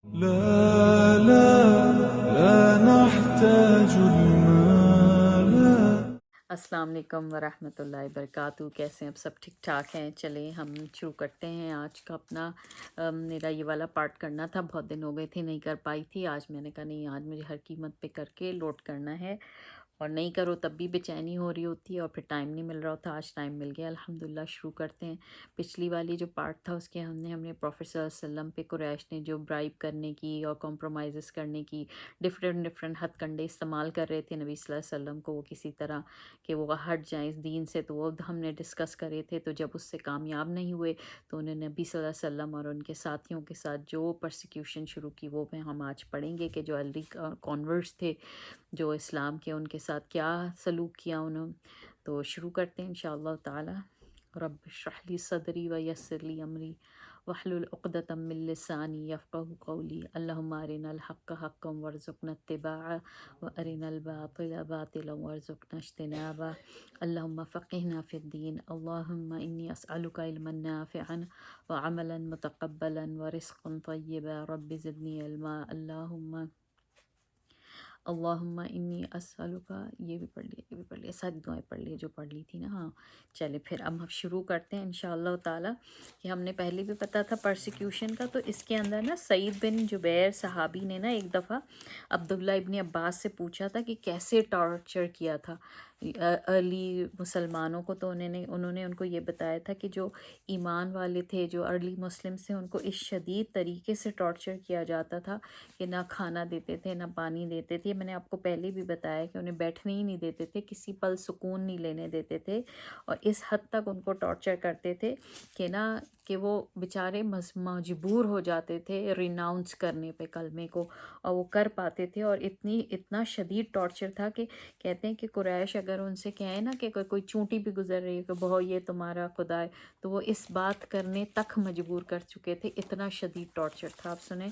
لا لا لا نحتاج المال. السلام علیکم ورحمۃ اللہ وبرکاتہ. کیسے ہیں آپ؟ سب ٹھیک ٹھاک ہیں؟ چلیں ہم شروع کرتے ہیں آج کا اپنا میرا یہ والا پارٹ کرنا تھا، بہت دن ہو گئے تھے نہیں کر پائی تھی. آج میں نے کہا نہیں، آج مجھے ہر قیمت پہ کر کے لوڈ کرنا ہے، اور نہیں کرو تب بھی بے چینی ہو رہی ہوتی ہے اور پھر ٹائم نہیں مل رہا ہوتا. آج ٹائم مل گیا الحمدللہ. شروع کرتے ہیں. پچھلی والی جو پارٹ تھا اس کے ہم نے پروفیٹ صلی اللہ علیہ وسلم پہ قریش نے جو برائب کرنے کی اور کمپرومائزز کرنے کی ڈفرینٹ ہتھ کنڈے استعمال کر رہے تھے نبی صلی اللہ علیہ وسلم کو، وہ کسی طرح کہ وہ ہٹ جائیں اس دین سے، تو وہ ہم نے ڈسکس کرے تھے. تو جب اس سے کامیاب نہیں ہوئے تو انہوں نے نبی صلی اللہ علیہ وسلم اور ان کے ساتھیوں کے ساتھ جو پرسیکیوشن شروع کی وہ میں ہم آج پڑھیں گے کہ جو ارلی کانورٹس تھے جو اسلام کے، ان کے ساتھ کیا سلوک کیا انہوں. تو شروع کرتے ہیں انشاءاللہ تعالی. رب اشرح لی صدری ویسر لی امری واحلل عقدۃ من لسانی یفقہوا قولی. اللہم ارنا الحق حقا وارزقنا اتباعہ وارنا الباطل باطلا وارزقنا اجتنابہ. اللہم فقہنا فی الدین. اللہم انی اسألک علما نافعا وعملا متقبلا ورزقا طیبا. رب زدنی علما. اللہم انی اسألک. یہ بھی پڑھ لیا، یہ بھی پڑھ لیا، ساری دعائیں پڑھ لی جو پڑھ لی تھی نا. ہاں چلے پھر اب ہم شروع کرتے ہیں انشاءاللہ تعالیٰ. کہ ہم نے پہلے بھی پتا تھا پرسیکیوشن کا، تو اس کے اندر نا سعید بن جبیر صحابی نے نا ایک دفعہ عبداللہ ابن عباس سے پوچھا تھا کہ کیسے ٹارچر کیا تھا ارلی مسلمانوں کو. تو انہوں نے ان کو یہ بتایا تھا کہ جو ایمان والے تھے، جو ارلی مسلم سے، ان کو اس شدید طریقے سے ٹارچر کیا جاتا تھا کہ نہ کھانا دیتے تھے نہ پانی دیتے تھے. میں نے آپ کو پہلے بھی بتایا کہ انہیں بیٹھنے ہی نہیں دیتے تھے، کسی پل سکون نہیں لینے دیتے تھے، اور اس حد تک ان کو ٹارچر کرتے تھے کہ وہ بیچارے مجبور ہو جاتے تھے ریناؤنس کرنے پہ کلمے کو، اور وہ کر پاتے تھے. اور اتنا شدید ٹارچر تھا کہ کہتے ہیں کہ قریش اگر ان سے کہیں نا کہ کوئی چونٹی بھی گزر رہی ہے کہ بہو یہ تمہارا خدا ہے، تو وہ اس بات کرنے تک مجبور کر چکے تھے. اتنا شدید ٹارچر تھا. آپ سنیں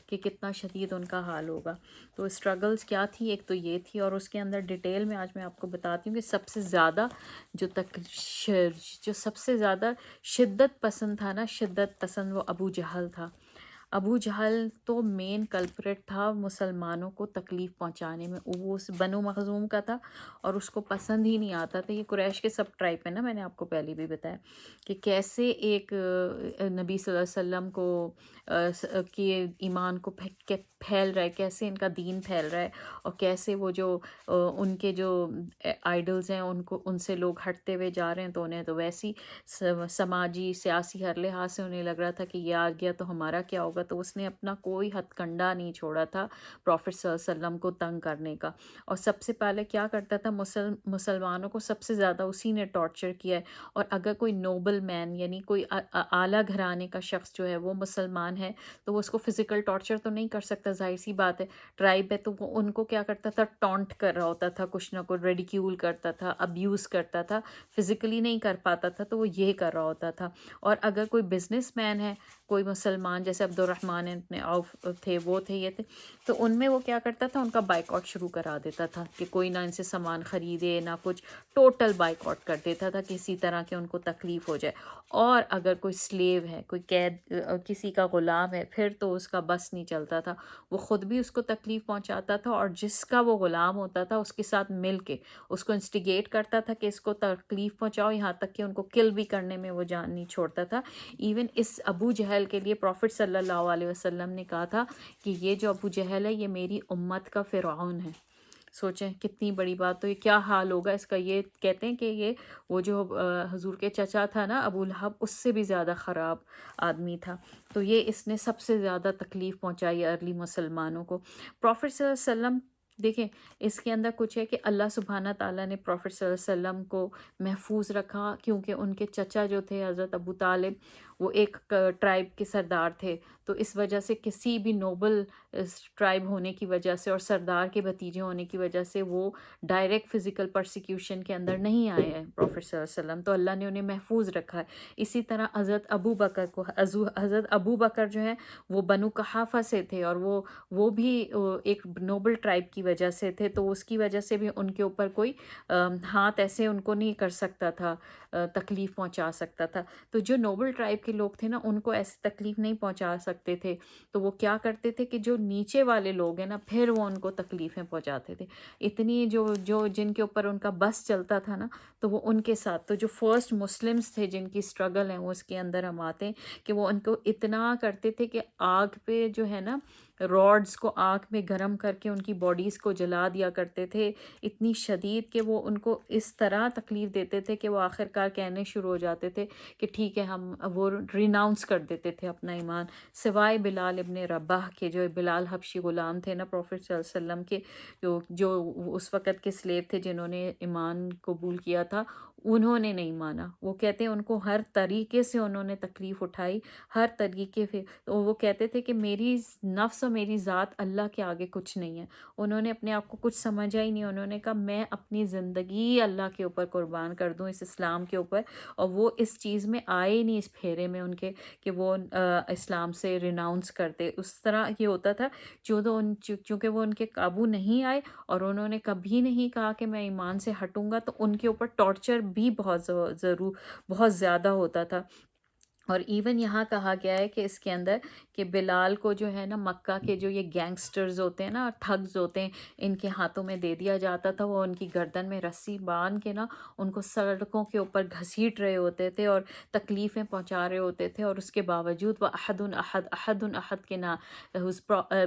کہ کتنا شدید ان کا حال ہوگا. تو اسٹرگلز کیا تھی؟ ایک تو یہ تھی، اور اس کے اندر ڈیٹیل میں آج میں آپ کو بتاتی ہوں کہ سب سے زیادہ جو سب سے زیادہ شدت پسند تھا نا، شدت پسند، وہ ابو جہل تھا. ابو جہل تو مین کلپریٹ تھا مسلمانوں کو تکلیف پہنچانے میں. وہ اس بنو مخزوم کا تھا اور اس کو پسند ہی نہیں آتا تھا. یہ قریش کے سب ٹرائب ہے نا، میں نے آپ کو پہلے بھی بتایا کہ کیسے ایک نبی صلی اللہ علیہ وسلم کو کہ ایمان کو پھیل رہا ہے، کیسے ان کا دین پھیل رہا ہے، اور کیسے وہ جو ان کے جو آئیڈلز ہیں ان سے لوگ ہٹتے ہوئے جا رہے ہیں. تو انہیں تو ویسی سماجی سیاسی ہر لحاظ سے انہیں لگ رہا تھا کہ یہ آ گیا تو ہمارا کیا ہوگا. تو اس نے اپنا کوئی ہتھ کنڈا نہیں چھوڑا تھا پروفٹ صلی اللہ علیہ وسلم کو تنگ کرنے کا. اور سب سے پہلے کیا کرتا تھا، مسلمانوں کو سب سے زیادہ اسی نے ٹارچر کیا ہے. اور اگر کوئی نوبل مین یعنی کوئی اعلیٰ گھرانے کا شخص جو ہے وہ مسلمان ہے تو وہ اس کو فزیکل ٹارچر تو نہیں کر سکتا، ظاہر سی بات ہے، ٹرائب ہے. تو وہ ان کو کیا کرتا تھا، ٹونٹ کر رہا ہوتا تھا، کچھ نہ کچھ ریڈیکیول کرتا تھا، ابیوز کرتا تھا. فزیکلی نہیں کر پاتا تھا تو وہ یہ کر رہا ہوتا تھا. اور اگر کوئی بزنس مین ہے، کوئی مسلمان، جیسے عبد الرحمن ابن عوف تھے، وہ تھے، یہ تھے، تو ان میں وہ کیا کرتا تھا، ان کا بائیکاٹ شروع کرا دیتا تھا کہ کوئی نہ ان سے سامان خریدے نہ کچھ. ٹوٹل بائیکاٹ کر دیتا تھا کسی طرح کہ ان کو تکلیف ہو جائے. اور اگر کوئی سلیو ہے، کوئی قید، کسی کا غلام ہے، پھر تو اس کا بس نہیں چلتا تھا. وہ خود بھی اس کو تکلیف پہنچاتا تھا، اور جس کا وہ غلام ہوتا تھا اس کے ساتھ مل کے اس کو انسٹیگیٹ کرتا تھا کہ اس کو تکلیف پہنچاؤ، یہاں تک کہ ان کو کل بھی کرنے میں وہ جان نہیں چھوڑتا تھا. ایون اس ابو جہل کے لیے پروفٹ صلی اللہ علیہ وسلم نے کہا تھا کہ یہ جو ابو جہل ہے یہ میری امت کا فرعون ہے. سوچیں کتنی بڑی بات. تو یہ کیا حال ہوگا اس کا. یہ کہتے ہیں کہ یہ وہ جو حضور کے چچا تھا نا ابو لہب، اس سے بھی زیادہ خراب آدمی تھا. تو یہ اس نے سب سے زیادہ تکلیف پہنچائی ارلی مسلمانوں کو. پروفٹ صلی اللہ علیہ وسلم دیکھیں اس کے اندر کچھ ہے کہ اللہ سبحانہ تعالیٰ نے پروفٹ صلی اللہ علیہ وسلم کو محفوظ رکھا، کیونکہ ان کے چچا جو تھے حضرت ابو طالب، وہ ایک ٹرائب کے سردار تھے. تو اس وجہ سے کسی بھی نوبل ٹرائب ہونے کی وجہ سے اور سردار کے بھتیجے ہونے کی وجہ سے وہ ڈائریکٹ فزیکل پرسیکیوشن کے اندر نہیں آئے ہیں پروفٹ صلی اللہ علیہ وسلم. تو اللہ نے انہیں محفوظ رکھا ہے. اسی طرح حضرت ابو بکر کو، حضرت ابو بکر جو ہیں وہ بنو قحافہ سے تھے، اور وہ بھی ایک نوبل ٹرائب کی وجہ سے تھے. تو اس کی وجہ سے بھی ان کے اوپر کوئی ہاتھ ایسے ان کو نہیں کر سکتا تھا، تکلیف پہنچا سکتا تھا. تو جو نوبل ٹرائب کے لوگ تھے نا ان کو ایسی تکلیف نہیں پہنچا سکتے تھے، تو وہ کیا کرتے تھے کہ جو نیچے والے لوگ ہیں نا پھر وہ ان کو تکلیفیں پہنچاتے تھے، اتنی جو جن کے اوپر ان کا بس چلتا تھا نا تو وہ ان کے ساتھ، تو جو فرسٹ مسلمس تھے جن کی اسٹرگل ہیں وہ اس کے اندر ہم آتے ہیں کہ وہ ان کو اتنا کرتے تھے کہ آگ پہ جو ہے نا راڈز کو آگ میں گرم کر کے ان کی باڈیز کو جلا دیا کرتے تھے، اتنی شدید کہ وہ ان کو اس طرح تکلیف دیتے تھے کہ وہ آخر کار کہنے شروع ہو جاتے تھے کہ ٹھیک ہے ہم، وہ ریناؤنس کر دیتے تھے اپنا ایمان، سوائے بلال ابن رباح کے، جو بلال حبشی غلام تھے نا پروفٹ صلی اللہ علیہ وسلم کے، جو اس وقت کے سلیو تھے جنہوں نے ایمان قبول کیا تھا، انہوں نے نہیں مانا۔ وہ کہتے ہیں ان کو ہر طریقے سے انہوں نے تکلیف اٹھائی، ہر طریقے سے، تو وہ کہتے تھے کہ میری نفس اور میری ذات اللہ کے آگے کچھ نہیں ہے، انہوں نے اپنے آپ کو کچھ سمجھا ہی نہیں، انہوں نے کہا میں اپنی زندگی اللہ کے اوپر قربان کر دوں، اس اسلام کے اوپر، اور وہ اس چیز میں آئے ہی نہیں، اس پھیرے میں ان کے کہ وہ اسلام سے ریناؤنس کرتے، اس طرح یہ ہوتا تھا چونکہ وہ ان کے قابو نہیں آئے اور انہوں نے کبھی نہیں کہا کہ میں ایمان سے ہٹوں گا، تو ان کے اوپر ٹارچر بھی بہت زیادہ ہوتا تھا۔ اور ایون یہاں کہا گیا ہے کہ اس کے اندر کہ بلال کو جو ہے نا مکہ کے جو یہ گینگسٹرز ہوتے ہیں نا، ٹھگز ہوتے ہیں، ان کے ہاتھوں میں دے دیا جاتا تھا، وہ ان کی گردن میں رسی باندھ کے نا ان کو سڑکوں کے اوپر گھسیٹ رہے ہوتے تھے اور تکلیفیں پہنچا رہے ہوتے تھے، اور اس کے باوجود وہ احد احد احد احد کے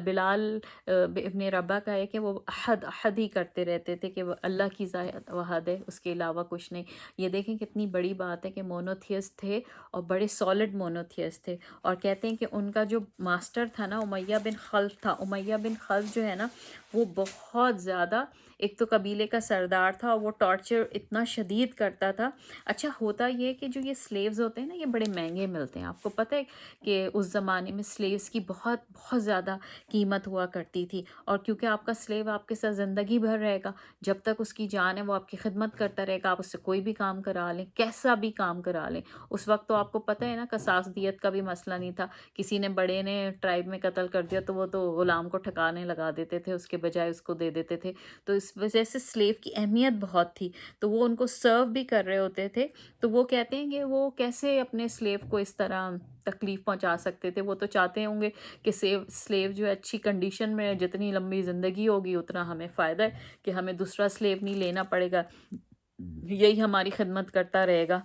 بلال ابن ربا کا ہے کہ وہ احد احد ہی کرتے رہتے تھے کہ وہ اللہ کی ذات وحد ہے، اس کے علاوہ کچھ نہیں۔ یہ دیکھیں کتنی بڑی بات ہے کہ مونوتھیسٹ تھے اور بڑے سالڈ مونوتھیسٹ تھے، اور کہتے ہیں کہ ان کا جو ماسٹر تھا نا امیہ بن خلف تھا، امیہ بن خلف جو ہے نا وہ بہت زیادہ، ایک تو قبیلے کا سردار تھا اور وہ ٹارچر اتنا شدید کرتا تھا۔ اچھا ہوتا یہ کہ جو یہ سلیوز ہوتے ہیں نا یہ بڑے مہنگے ملتے ہیں، آپ کو پتہ ہے کہ اس زمانے میں سلیوز کی بہت بہت زیادہ قیمت ہوا کرتی تھی، اور کیونکہ آپ کا سلیو آپ کے ساتھ زندگی بھر رہے گا، جب تک اس کی جان ہے وہ آپ کی خدمت کرتا رہے گا، آپ اس سے کوئی بھی کام کرا لیں، کیسا بھی کام کرا لیں۔ اس وقت تو آپ کو پتہ ہے نا قصاص دیت کا بھی مسئلہ نہیں تھا، کسی نے بڑے نے ٹرائب میں قتل کر دیا تو وہ تو غلام کو ٹھکانے لگا دیتے تھے، اس کے بجائے اس کو دے دیتے تھے، تو اس وجہ سے سلیو کی اہمیت بہت تھی، تو وہ ان کو سرو بھی کر رہے ہوتے تھے۔ تو وہ کہتے ہیں کہ وہ کیسے اپنے سلیو کو اس طرح تکلیف پہنچا سکتے تھے، وہ تو چاہتے ہوں گے کہ سلیو جو ہے اچھی کنڈیشن میں، جتنی لمبی زندگی ہوگی اتنا ہمیں فائدہ ہے کہ ہمیں دوسرا سلیو نہیں لینا پڑے گا، یہی ہماری خدمت کرتا رہے گا،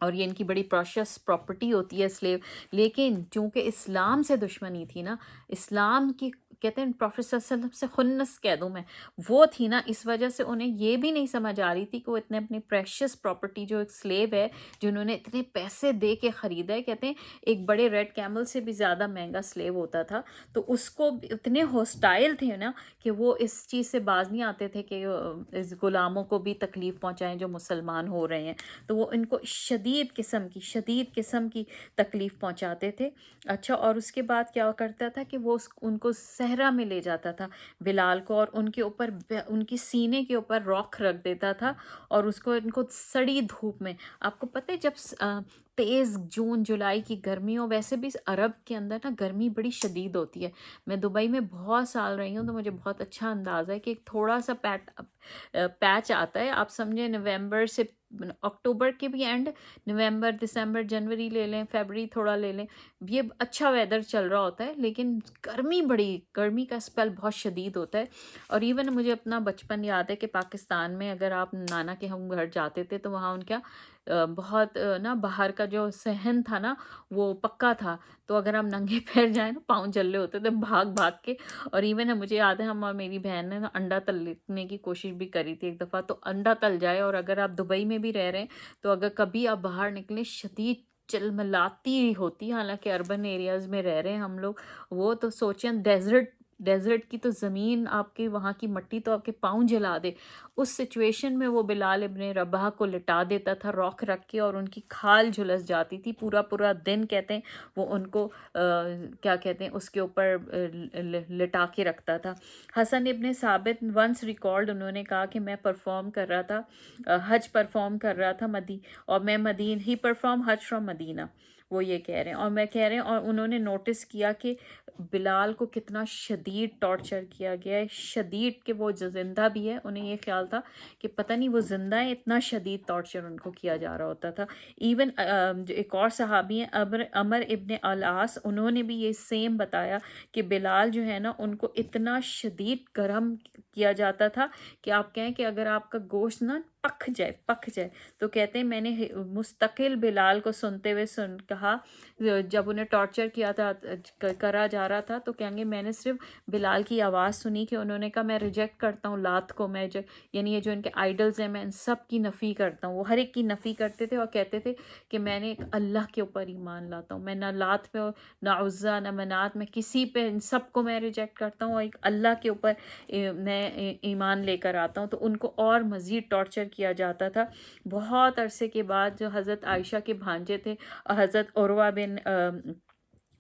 اور یہ ان کی بڑی پریشس پراپرٹی ہوتی ہے سلیو۔ لیکن چونکہ اسلام سے دشمنی تھی نا، اسلام کی کہتے ہیں پروفیٹ صلی اللہ علیہ وسلم سے خنس کہہ دوں میں، وہ تھی نا، اس وجہ سے انہیں یہ بھی نہیں سمجھ آ رہی تھی کہ وہ اتنے اپنی پریشس پراپرٹی جو ایک سلیو ہے جنہوں نے اتنے پیسے دے کے خریدا ہے، کہتے ہیں ایک بڑے ریڈ کیمل سے بھی زیادہ مہنگا سلیو ہوتا تھا، تو اس کو اتنے ہوسٹائل تھے نا کہ وہ اس چیز سے باز نہیں آتے تھے کہ اس غلاموں کو بھی تکلیف پہنچائیں جو مسلمان ہو رہے ہیں، تو وہ ان کو شدید قسم کی تکلیف پہنچاتے تھے۔ اچھا، اور اس کے بعد کیا کرتا تھا کہ وہ ان کو صحرا میں لے جاتا تھا بلال کو، اور ان کے اوپر ان کی سینے کے اوپر راکھ رکھ دیتا تھا، اور اس کو ان کو سڑی دھوپ میں، آپ کو پتہ ہے جب تیز جون جولائی کی گرمی ہو، ویسے بھی عرب کے اندر نا گرمی بڑی شدید ہوتی ہے، میں دبئی میں بہت سال رہی ہوں تو مجھے بہت اچھا اندازہ ہے کہ ایک تھوڑا سا پیچ آتا ہے، آپ سمجھیں نومبر سے اکتوبر کے بھی اینڈ، نومبر دسمبر جنوری لے لیں، فیبری تھوڑا لے لیں، یہ اچھا ویدر چل رہا ہوتا ہے، لیکن گرمی کا اسپیل بہت شدید ہوتا ہے۔ اور ایون مجھے اپنا بچپن یاد ہے کہ پاکستان میں اگر آپ نانا کے ہم گھر جاتے تھے تو وہاں ان کا بہت نا باہر کا جو صحن تھا نا وہ پکا تھا، تو اگر ہم ننگے پیر جائیں نا پاؤں جلے ہوتے تھے بھاگ کے، اور ایون مجھے یاد ہے ہم اور میری بہن نے نا انڈا تلنے کی کوشش بھی کری تھی ایک دفعہ، تو انڈا تل جائے، اور اگر آپ دبئی میں بھی رہ رہے ہیں تو اگر کبھی آپ باہر نکلیں شدید چلملاتی ہوتی، حالانکہ اربن ایریاز میں رہ رہے ہیں ہم لوگ، وہ تو سوچیں ڈیزرٹ کی تو زمین، آپ کی وہاں کی مٹی تو آپ کے پاؤں جلا دے، اس سچویشن میں وہ بلال ابن رباح کو لٹا دیتا تھا راکھ رکھ کے، اور ان کی کھال جھلس جاتی تھی، پورا دن کہتے ہیں وہ ان کو کیا کہتے ہیں اس کے اوپر لٹا کے رکھتا تھا۔ حسن ابن ثابت ونس ریکارڈ، انہوں نے کہا کہ میں پرفارم کر رہا تھا، حج پرفارم کر رہا تھا اور میں ہی پرفارم حج فرام مدینہ، وہ یہ کہہ رہے ہیں. اور میں کہہ رہے ہیں اور انہوں نے نوٹس کیا کہ بلال کو کتنا شدید ٹارچر کیا گیا ہے، شدید کہ وہ جو زندہ بھی ہے انہیں یہ خیال تھا کہ پتہ نہیں وہ زندہ ہے، اتنا شدید ٹارچر ان کو کیا جا رہا ہوتا تھا. ایون جو ایک اور صحابی ہیں عمر ابن العاص، انہوں نے بھی یہ سیم بتایا کہ بلال جو ہے نا ان کو اتنا شدید گرم کیا جاتا تھا کہ آپ کہیں کہ اگر آپ کا گوشت نا پک جائے تو کہتے ہیں میں نے مستقل بلال کو سنتے ہوئے کہا جب انہیں ٹارچر کرا جا رہا تھا تو کہیں گے میں نے صرف بلال کی آواز سنی کہ انہوں نے کہا میں ریجیکٹ کرتا ہوں لات کو، یعنی یہ جو ان کے آئیڈلز ہیں میں ان سب کی نفی کرتا ہوں. وہ ہر ایک کی نفی کرتے تھے اور کہتے تھے کہ میں نے ایک اللہ کے اوپر ایمان لاتا ہوں، میں نہ لات پہ نہ عزا نہ منات، میں کسی پہ، ان سب کو میں ریجیکٹ کرتا ہوں اور ایک اللہ کے اوپر میں ایمان لے کر آتا ہوں. تو ان کو اور مزید ٹارچر کیا جاتا تھا. بہت عرصے کے بعد جو حضرت عائشہ کے بھانجے تھے، حضرت عروہ بن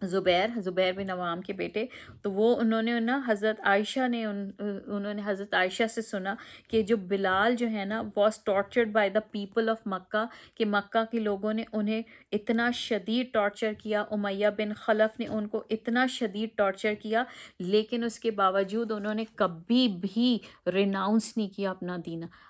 زبیر بن عوام کے بیٹے، تو وہ انہوں نے نا انہوں نے حضرت عائشہ سے سنا کہ جو بلال جو ہے نا was tortured by the people of Mecca, کہ مکہ کے لوگوں نے انہیں اتنا شدید ٹارچر کیا، امیہ بن خلف نے ان کو اتنا شدید ٹارچر کیا، لیکن اس کے باوجود انہوں نے کبھی بھی ریناؤنس نہیں کیا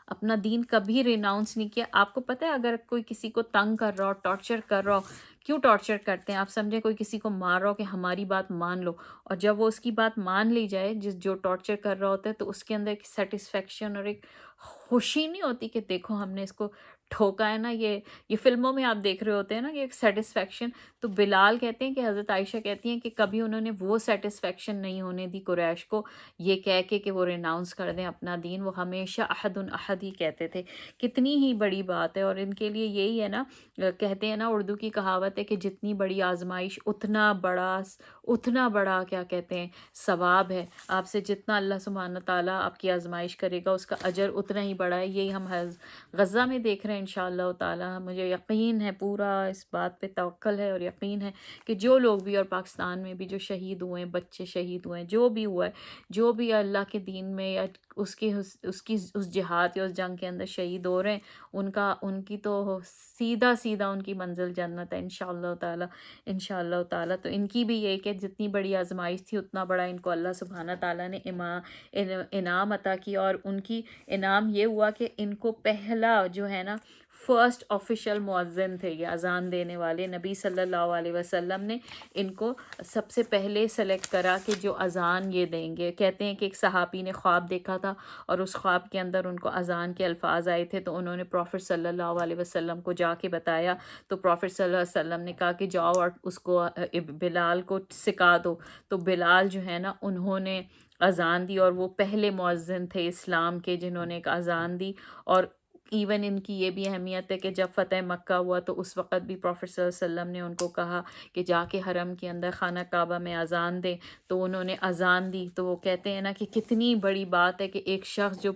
اپنا دین کبھی ریناؤنس نہیں کیا. آپ کو پتہ ہے اگر کوئی کسی کو تنگ کر رہا ہو، ٹارچر کر رہا ہو، کیوں ٹارچر کرتے ہیں؟ آپ سمجھیں کوئی کسی کو مار رہا ہو کہ ہماری بات مان لو، اور جب وہ اس کی بات مان لی جائے جو ٹارچر کر رہا ہوتا ہے تو اس کے اندر ایک سیٹسفیکشن اور ایک خوشی نہیں ہوتی کہ دیکھو ہم نے اس کو ٹھوکا ہے نا. یہ فلموں میں آپ دیکھ رہے ہوتے ہیں نا کہ ایک سیٹسفیکشن. تو بلال کہتے ہیں کہ حضرت عائشہ کہتی ہیں کہ کبھی انہوں نے وہ سیٹسفیکشن نہیں ہونے دی قریش کو یہ کہہ کے کہ وہ ریناؤنس کر دیں اپنا دین. وہ ہمیشہ احد احد ہی کہتے تھے. کتنی ہی بڑی بات ہے. اور ان کے لیے یہی ہے نا، کہتے ہیں نا اردو کی کہاوت ہے کہ جتنی بڑی آزمائش اتنا بڑا کیا کہتے ہیں ثواب ہے. آپ سے جتنا اللہ سبحانہ تعالیٰ آپ کی آزمائش کرے گا اس کا اجر اتنا ہی بڑا ہے. یہی ہم غزہ میں دیکھ رہے ہیں انشاءاللہ تعالیٰ. مجھے یقین ہے، پورا اس بات پہ توکل ہے اور یقین ہے کہ جو لوگ بھی، اور پاکستان میں بھی جو شہید ہوئے ہیں، بچے شہید ہوئے ہیں، جو بھی ہوا ہے، جو بھی اللہ کے دین میں یا اس جہاد یا اس جنگ کے اندر شہید ہو رہے ہیں، ان کی تو سیدھا ان کی منزل جنت ہے انشاءاللہ تعالیٰ. تو ان کی بھی یہ کہ جتنی بڑی آزمائش تھی اتنا بڑا ان کو اللہ سبحانہ تعالیٰ نے انعام عطا کیا. اور ان کی انعام یہ ہوا کہ ان کو پہلا جو ہے نا فرسٹ آفیشیل مؤذن تھے، یہ اذان دینے والے. نبی صلی اللہ علیہ وسلم نے ان کو سب سے پہلے سلیکٹ کرا کہ جو اذان یہ دیں گے. کہتے ہیں کہ ایک صحابی نے خواب دیکھا تھا اور اس خواب کے اندر ان کو اذان کے الفاظ آئے تھے، تو انہوں نے پروفٹ صلی اللہ علیہ وسلم کو جا کے بتایا. تو پروفٹ صلی اللہ علیہ وسلم نے کہا کہ جاؤ اور اس کو بلال کو سکھا دو. تو بلال جو ہے نا انہوں نے اذان دی اور وہ پہلے مؤذن تھے اسلام کے جنہوں نے ایک اذان دی. اور ایون ان کی یہ بھی اہمیت ہے کہ جب فتح مکہ ہوا تو اس وقت بھی پروفٹ صلی اللہ علیہ وسلم نے ان کو کہا کہ جا کے حرم کے اندر خانہ کعبہ میں اذان دیں. تو انہوں نے اذان دی. تو وہ کہتے ہیں نا کہ کتنی بڑی بات ہے کہ ایک شخص جو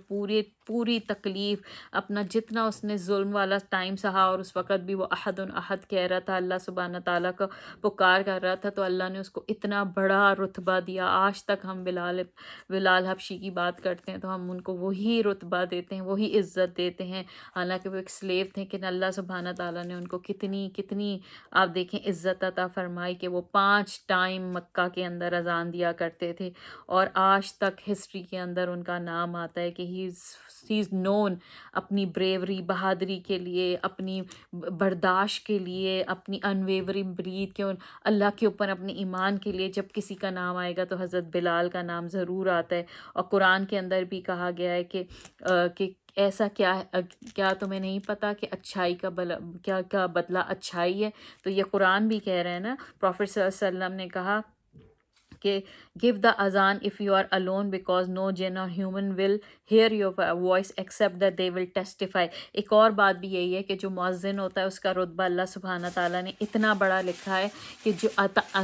پوری تکلیف اپنا جتنا اس نے ظلم والا ٹائم سہا، اور اس وقت بھی وہ احد احد کہہ رہا تھا، اللہ سبحانہ تعالیٰ کا پکار کر رہا تھا، تو اللہ نے اس کو اتنا بڑا رتبہ دیا. آج تک ہم بلال حبشی کی بات کرتے ہیں تو ہم ان کو وہی رتبہ دیتے ہیں، وہی عزت دیتے ہیں، حالانکہ وہ ایک سلیو تھے. کہ اللہ سبحانہ تعالیٰ نے ان کو کتنی آپ دیکھیں عزت عطا فرمائی کہ وہ 5 ٹائم مکہ کے اندر اذان دیا کرتے تھے. اور آج تک ہسٹری کے اندر ان کا نام آتا ہے کہ ہی از نون اپنی بریوری، بہادری کے لیے، اپنی برداشت کے لیے، اپنی انویورنگ بلیف کے، اللہ کے اوپر اپنے ایمان کے لیے. جب کسی کا نام آئے گا تو حضرت بلال کا نام ضرور آتا ہے. اور قرآن کے اندر بھی کہا گیا ہے کہ ایسا کیا تمہیں نہیں پتا کہ اچھائی کا کیا بدلہ اچھائی ہے. تو یہ قرآن بھی کہہ رہے ہیں نا. پروفٹ صلی اللہ علیہ وسلم نے کہا کہ give the azan if you are alone because no jinn or human will hear your voice except that they will testify. ایک اور بات بھی یہی ہے کہ جو مؤذن ہوتا ہے اس کا رتبہ اللہ سبحانہ تعالیٰ نے اتنا بڑا لکھا ہے کہ جو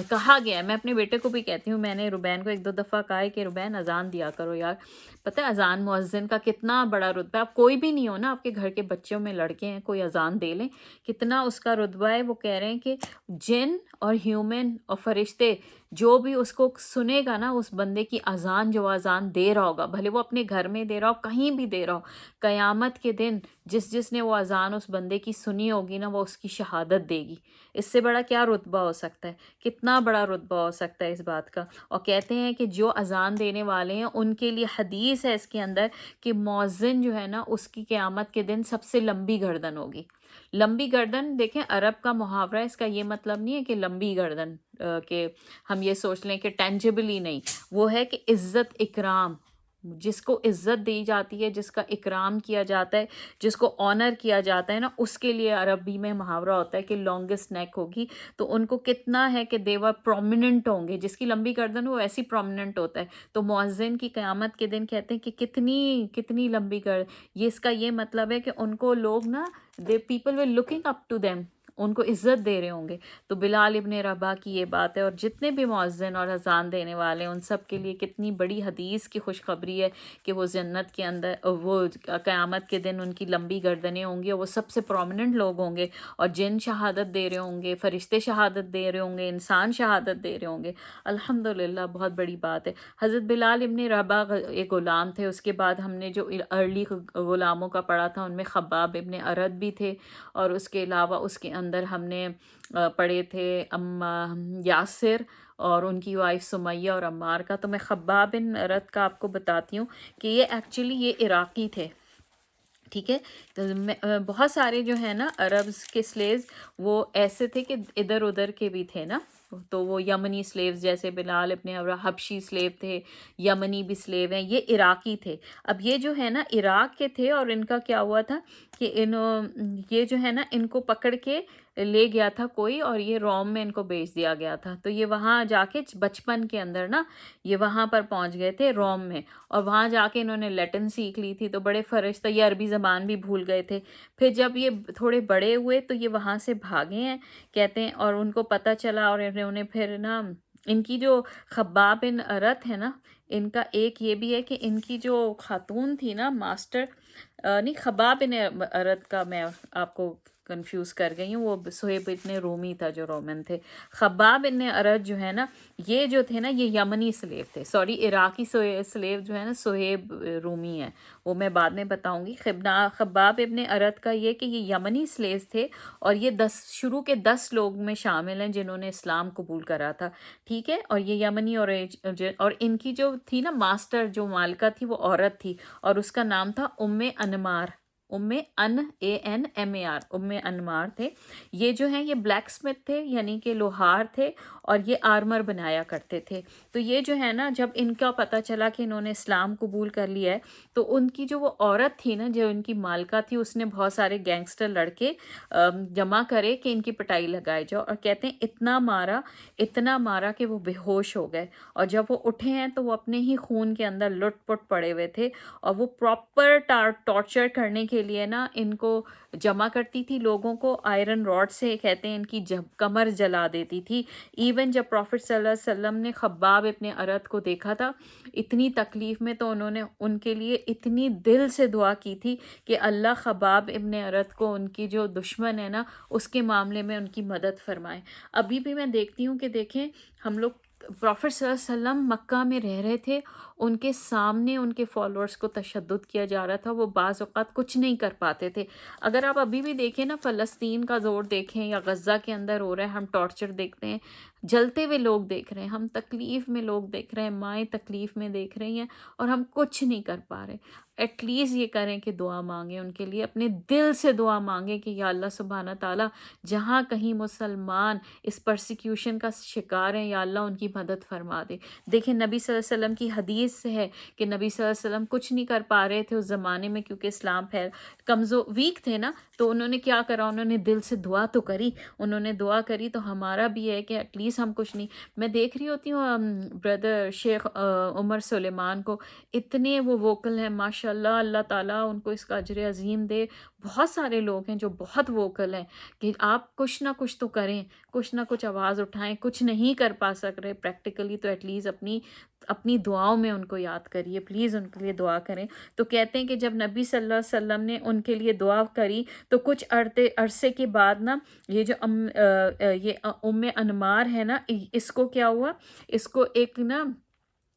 کہا گیا ہے. میں اپنے بیٹے کو بھی کہتی ہوں، میں نے روبین کو 1-2 دفعہ کہا ہے کہ روبین اذان دیا کرو یار. پتہ ہے اذان مؤذن کا کتنا بڑا رتبہ ہے. آپ کوئی بھی نہیں ہو نا، آپ کے گھر کے بچوں میں لڑکے ہیں، کوئی اذان دے لیں، کتنا اس کا رتبہ ہے. وہ کہہ رہے ہیں کہ جن اور ہیومن اور فرشتے جو بھی اس کو سنے گا نا، اس بندے کی اذان جو اذان دے رہا ہوگا، بھلے وہ اپنے گھر میں دے رہا ہو، کہیں بھی دے رہا ہو، قیامت کے دن جس نے وہ اذان اس بندے کی سنی ہوگی نا، وہ اس کی شہادت دے گی۔ اس سے بڑا کیا رتبہ ہو سکتا ہے؟ کتنا بڑا رتبہ ہو سکتا ہے اس بات کا؟ اور کہتے ہیں کہ جو اذان دینے والے ہیں ان کے لیے حدیث ہے اس کے اندر کہ مؤذن جو ہے نا، اس کی قیامت کے دن سب سے لمبی گردن ہوگی۔ لمبی گردن دیکھیں، عرب کا محاورہ ہے، اس کا یہ مطلب نہیں ہے کہ لمبی گردن کہ ہم یہ سوچ لیں کہ ٹینجبلی نہیں، وہ ہے کہ عزت اکرام، جس کو عزت دی جاتی ہے، جس کا اکرام کیا جاتا ہے، جس کو آنر کیا جاتا ہے نا، اس کے لیے عربی میں محاورہ ہوتا ہے کہ لانگسٹ نیک ہوگی۔ تو ان کو کتنا ہے کہ دیور پرومیننٹ ہوں گے، جس کی لمبی گردن ہو ایسی پرومیننٹ ہوتا ہے۔ تو مؤذن کی قیامت کے دن کہتے ہیں کہ کتنی لمبی یہ اس کا یہ مطلب ہے کہ ان کو لوگ نا، the people will looking up to them, ان کو عزت دے رہے ہوں گے۔ تو بلال ابن رباح کی یہ بات ہے، اور جتنے بھی مؤذن اور اذان دینے والے ہیں ان سب کے لیے کتنی بڑی حدیث کی خوشخبری ہے کہ وہ جنت کے اندر، وہ قیامت کے دن ان کی لمبی گردنیں ہوں گی، اور وہ سب سے پرومیننٹ لوگ ہوں گے، اور جن شہادت دے رہے ہوں گے، فرشتے شہادت دے رہے ہوں گے، انسان شہادت دے رہے ہوں گے۔ الحمدللہ، بہت بڑی بات ہے۔ حضرت بلال ابن رباح ایک غلام تھے، اس کے بعد ہم نے جو ارلی غلاموں کا پڑھا تھا ان میں خباب ابن ارد بھی تھے، اور اس کے علاوہ اس کے اندر ہم نے پڑھے تھے یاسر اور ان کی وائف سمیہ اور عمار کا۔ تو میں خباب بن ارد کا آپ کو بتاتی ہوں کہ یہ ایکچولی یہ عراقی تھے، ٹھیک ہے۔ تو بہت سارے جو ہیں نا عربز کے سلیوز وہ ایسے تھے کہ ادھر ادھر کے بھی تھے نا، تو وہ یمنی سلیوز جیسے بلال ابن رباح حبشی سلیو تھے، یمنی بھی سلیو ہیں، یہ عراقی تھے۔ اب یہ جو ہے نا عراق کے تھے، اور ان کا کیا ہوا تھا کہ یہ جو ہے نا ان کو پکڑ کے لے گیا تھا کوئی، اور یہ روم میں ان کو بیچ دیا گیا تھا۔ تو یہ وہاں جا کے بچپن کے اندر نا یہ وہاں پر پہنچ گئے تھے روم میں، اور وہاں جا کے انہوں نے لیٹن سیکھ لی تھی، تو بڑے فرشتہ یہ عربی زبان بھی بھول گئے تھے۔ پھر جب یہ تھوڑے بڑے ہوئے تو یہ وہاں سے بھاگے ہیں کہتے ہیں، اور ان کو پتہ چلا، اور انہوں نے پھر نا ان کی جو خباب بن ارد ہے نا، ان کا ایک یہ بھی ہے کہ ان کی جو خاتون تھی نا ماسٹر، نہیں خباب بن ارد کا میں آپ کو کنفیوز کر گئی ہوں، وہ صہیب ابن رومی تھا جو رومن تھے۔ خباب بن ارد جو ہے نا، یہ جو تھے نا یہ یمنی سلیو تھے، سوری عراقی سلیو جو ہے نا صہیب رومی ہے، وہ میں بعد میں بتاؤں گی۔ خباب ابن ارد کا یہ کہ یہ یمنی سلیوز تھے، اور یہ شروع کے 10 لوگ میں شامل ہیں جنہوں نے اسلام قبول کرا تھا، ٹھیک ہے۔ اور یہ یمنی اور ان کی جو تھی نا ماسٹر جو مالکہ تھی وہ عورت تھی، اور اس کا نام تھا انمار، انمار تھے۔ یہ جو ہیں یہ بلیک سمتھ تھے، یعنی کہ لوہار تھے، اور یہ آرمر بنایا کرتے تھے۔ تو یہ جو ہے نا جب ان کا پتہ چلا کہ انہوں نے اسلام قبول کر لیا ہے، تو ان کی جو وہ عورت تھی نا جو ان کی مالکہ تھی، اس نے بہت سارے گینگسٹر لڑکے جمع کرے کہ ان کی پٹائی لگائے جاؤ، اور کہتے ہیں اتنا مارا کہ وہ بے ہوش ہو گئے، اور جب وہ اٹھے ہیں تو وہ اپنے ہی خون کے اندر لٹ پٹ پڑے ہوئے تھے، اور وہ پراپر ٹارچر کرنے کے لیے نا ان کو جمع کرتی تھی لوگوں کو آئرن راڈ سے، کہتے ہیں ان کی کمر جلا دیتی تھی۔ ایون جب پروفٹ صلی اللہ علیہ وسلم نے خباب ابن ارد کو دیکھا تھا اتنی تکلیف میں، تو انہوں نے ان کے لیے اتنی دل سے دعا کی تھی کہ اللہ خباب ابن ارد کو ان کی جو دشمن ہے نا اس کے معاملے میں ان کی مدد فرمائے۔ ابھی بھی میں دیکھتی ہوں کہ دیکھیں ہم لوگ پروفٹ صلی اللہ علیہ وسلم مکہ میں رہ رہے تھے، ان کے سامنے ان کے فالوورز کو تشدد کیا جا رہا تھا، وہ بعض اوقات کچھ نہیں کر پاتے تھے۔ اگر آپ ابھی بھی دیکھیں نا فلسطین کا زور دیکھیں، یا غزہ کے اندر ہو رہا ہے، ہم ٹارچر دیکھتے ہیں، جلتے ہوئے لوگ دیکھ رہے ہیں، ہم تکلیف میں لوگ دیکھ رہے ہیں، مائیں تکلیف میں دیکھ رہی ہیں، اور ہم کچھ نہیں کر پا رہے۔ ایٹ لیسٹ یہ کریں کہ دعا مانگیں ان کے لیے، اپنے دل سے دعا مانگیں کہ یا اللہ سبحانہ تعالیٰ جہاں کہیں مسلمان اس پرسیکیوشن کا شکار ہیں، یا اللہ ان کی مدد فرما دے۔ دیکھیں نبی صلی اللہ علیہ وسلم کی حدیث سے ہے کہ نبی صلی اللہ علیہ وسلم کچھ نہیں کر پا رہے تھے اس زمانے میں، کیونکہ اسلام کمزور ویک تھے نا، تو انہوں نے کیا کرا، انہوں نے دل سے دعا تو کری، انہوں نے دعا کری۔ تو ہمارا بھی ہے کہ ایٹ لیسٹ ہم کچھ نہیں، میں دیکھ رہی ہوتی ہوں بردر شیخ عمر سلیمان کو، اتنے وہ ووکل ہیں ماشاء اللہ، اللہ تعالیٰ ان کو اس کا اجر عظیم دے۔ بہت سارے لوگ ہیں جو بہت ووکل ہیں کہ آپ کچھ نہ کچھ تو کریں، کچھ نہ کچھ آواز اٹھائیں، کچھ نہیں کر پا سک رہے پریکٹیکلی تو ایٹ لیسٹ اپنی دعاؤں میں ان ان کو یاد کریے، پلیز ان کے لیے دعا کریں۔ تو کہتے ہیں کہ جب نبی صلی اللہ علیہ وسلم نے ان کے لیے دعا کری تو کچھ عرصے کے بعد نا یہ جو یہ ام انمار ہے نا، اس کو کیا ہوا، اس کو ایک نا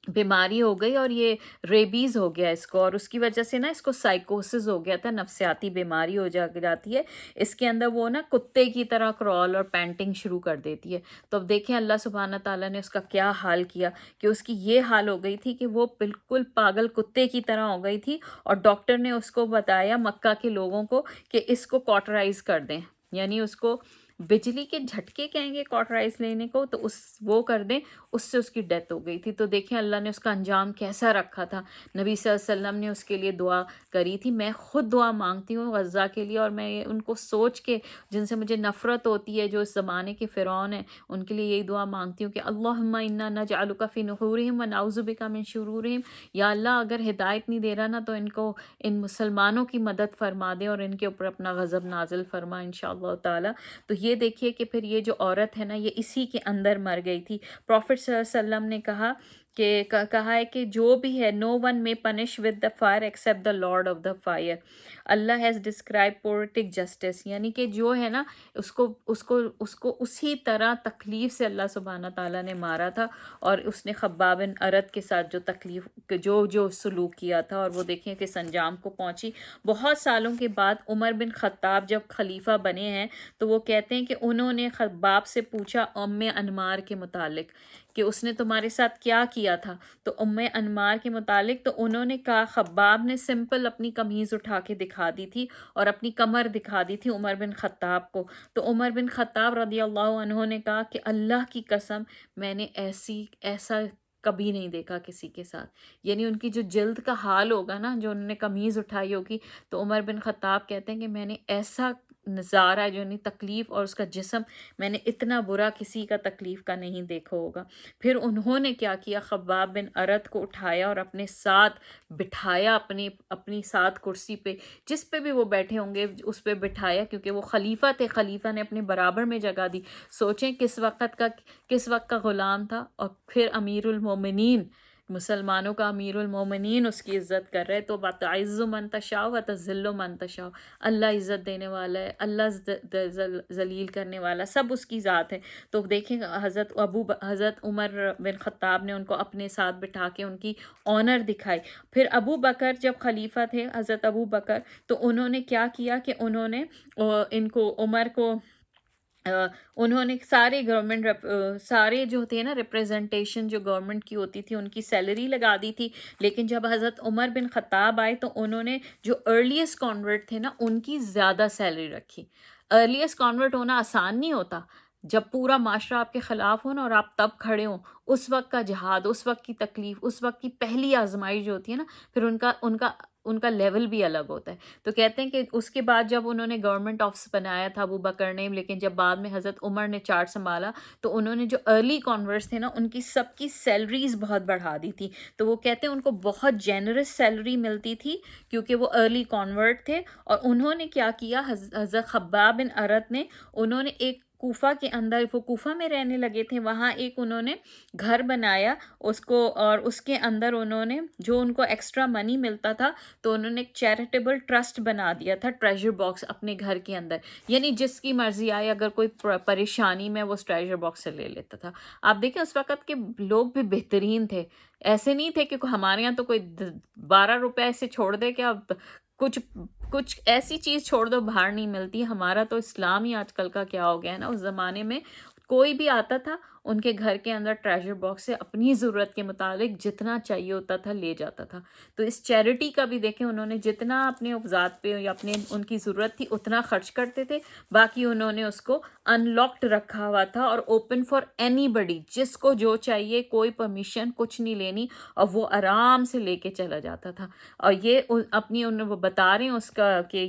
بیماری ہو گئی، اور یہ ریبیز ہو گیا اس کو، اور اس کی وجہ سے نا اس کو سائیکوسس ہو گیا تھا، نفسیاتی بیماری ہو جاتی ہے اس کے اندر، وہ نا کتے کی طرح کرال اور پینٹنگ شروع کر دیتی ہے۔ تو اب دیکھیں اللہ سبحانہ تعالیٰ نے اس کا کیا حال کیا، کہ اس کی یہ حال ہو گئی تھی کہ وہ بالکل پاگل کتے کی طرح ہو گئی تھی، اور ڈاکٹر نے اس کو بتایا مکہ کے لوگوں کو کہ اس کو کاٹرائز کر دیں، یعنی اس کو بجلی کے جھٹکے کہیں گے کاٹرائز لینے کو، تو وہ کر دیں، اس سے اس کی ڈیتھ ہو گئی تھی۔ تو دیکھیں اللہ نے اس کا انجام کیسا رکھا تھا، نبی صلی اللہ علیہ وسلم نے اس کے لیے دعا کری تھی۔ میں خود دعا مانگتی ہوں غزہ کے لیے، اور میں ان کو سوچ کے جن سے مجھے نفرت ہوتی ہے، جو اس زمانے کے فرعون ہیں، ان کے لیے یہی دعا مانگتی ہوں کہ اللہم انا نجعلک فی نحورہم ونعوذ بک من شرورہم، یا اللہ اگر ہدایت نہیں دے رہا نا تو ان مسلمانوں کی مدد فرما دے اور ان کے اوپر اپنا غضب نازل فرما انشاءاللہ تعالی۔ تو یہ دیکھیے کہ پھر یہ جو عورت ہے نا، یہ اسی کے اندر مر گئی تھی۔ پروفٹ صلی اللہ علیہ وسلم نے کہا ہے کہ جو بھی ہے no one may punish with the fire except the Lord of the fire. Allah has described poetic justice، یعنی کہ جو ہے نا اس کو اسی طرح تکلیف سے اللہ سبحانہ تعالیٰ نے مارا تھا، اور اس نے خباب بن ارت کے ساتھ جو تکلیف جو سلوک کیا تھا، اور وہ دیکھیں کہ اس انجام کو پہنچی۔ بہت سالوں کے بعد عمر بن خطاب جب خلیفہ بنے ہیں تو وہ کہتے ہیں کہ انہوں نے خباب سے پوچھا ام انمار کے متعلق کہ اس نے تمہارے ساتھ کیا کیا تھا، تو ام انمار کے متعلق تو انہوں نے کہا خباب نے سمپل اپنی قمیض اٹھا کے دکھا دی تھی اور اپنی کمر دکھا دی تھی عمر بن خطاب کو۔ تو عمر بن خطاب رضی اللہ عنہ نے کہا کہ اللہ کی قسم میں نے ایسا کبھی نہیں دیکھا کسی کے ساتھ، یعنی ان کی جو جلد کا حال ہوگا نا، جو انہوں نے قمیض اٹھائی ہوگی، تو عمر بن خطاب کہتے ہیں کہ میں نے ایسا نظارہ جو نہیں تکلیف، اور اس کا جسم میں نے اتنا برا کسی کا تکلیف کا نہیں دیکھا ہوگا۔ پھر انہوں نے کیا کیا، خباب بن ارت کو اٹھایا اور اپنے ساتھ بٹھایا، اپنی ساتھ کرسی پہ جس پہ بھی وہ بیٹھے ہوں گے اس پہ بٹھایا، کیونکہ وہ خلیفہ تھے، خلیفہ نے اپنے برابر میں جگہ دی۔ سوچیں کس وقت کا غلام تھا، اور پھر امیر المومنین، مسلمانوں کا امیر المومنین اس کی عزت کر رہے۔ تو وَتُعِزُّ مَن تَشَاءُ وَتُذِلُّ مَن تَشَاءُ، اللہ عزت دینے والا ہے، اللہ ذلیل کرنے والا، سب اس کی ذات ہے۔ تو دیکھیں حضرت عمر بن خطاب نے ان کو اپنے ساتھ بٹھا کے ان کی آنر دکھائی۔ پھر ابو بکر جب خلیفہ تھے، حضرت ابو بکر، تو انہوں نے کیا کیا کہ انہوں نے عمر کو انہوں نے سارے جو تھے نا ریپریزنٹیشن جو گورنمنٹ کی ہوتی تھی ان کی سیلری لگا دی تھی، لیکن جب حضرت عمر بن خطاب آئے تو انہوں نے جو ارلیسٹ کانورٹ تھے نا ان کی زیادہ سیلری رکھی۔ ارلیسٹ کانورٹ ہونا آسان نہیں ہوتا، جب پورا معاشرہ آپ کے خلاف ہو نا اور آپ تب کھڑے ہوں، اس وقت کا جہاد، اس وقت کی تکلیف، اس وقت کی پہلی آزمائی جو ہوتی ہے نا، پھر ان کا لیول بھی الگ ہوتا ہے۔ تو کہتے ہیں کہ اس کے بعد جب انہوں نے گورنمنٹ آفس بنایا تھا ابو بکر نے، لیکن جب بعد میں حضرت عمر نے چارج سنبھالا تو انہوں نے جو ارلی کانورٹس تھے نا ان کی سب کی سیلریز بہت بڑھا دی تھی۔ تو وہ کہتے ہیں ان کو بہت جینرس سیلری ملتی تھی کیونکہ وہ ارلی کانورٹ تھے۔ اور انہوں نے کیا کیا، حضرت خباب بن ارت نے، انہوں نے ایک کوفہ کے اندر، وہ کوفہ میں رہنے لگے تھے، وہاں ایک انہوں نے گھر بنایا اس کو، اور اس کے اندر انہوں نے جو ان کو ایکسٹرا منی ملتا تھا تو انہوں نے ایک چیریٹیبل ٹرسٹ بنا دیا تھا، ٹریجر باکس اپنے گھر کے اندر، یعنی جس کی مرضی آئے اگر کوئی پریشانی میں وہ اس ٹریجر باکس سے لے لیتا تھا۔ آپ دیکھیں اس وقت کے لوگ بھی بہترین تھے، ایسے نہیں تھے کہ ہمارے یہاں تو کوئی 12 روپے سے چھوڑ دے کہ اب کچھ ایسی چیز چھوڑ دو باہر نہیں ملتی۔ ہمارا تو اسلام ہی آج کل کا کیا ہو گیا ہے نا، اس زمانے میں کوئی بھی آتا تھا ان کے گھر کے اندر ٹریجر باکس سے اپنی ضرورت کے مطابق جتنا چاہیے ہوتا تھا لے جاتا تھا۔ تو اس چیریٹی کا بھی دیکھیں انہوں نے جتنا اپنے ذات پہ یا ان کی ضرورت تھی اتنا خرچ کرتے تھے، باقی انہوں نے اس کو ان لاکڈ رکھا ہوا تھا اور اوپن فار اینی بڈی، جس کو جو چاہیے، کوئی پرمیشن کچھ نہیں لینی، اور وہ آرام سے لے کے چلا جاتا تھا۔ اور یہ وہ بتا رہے ہیں اس کا کہ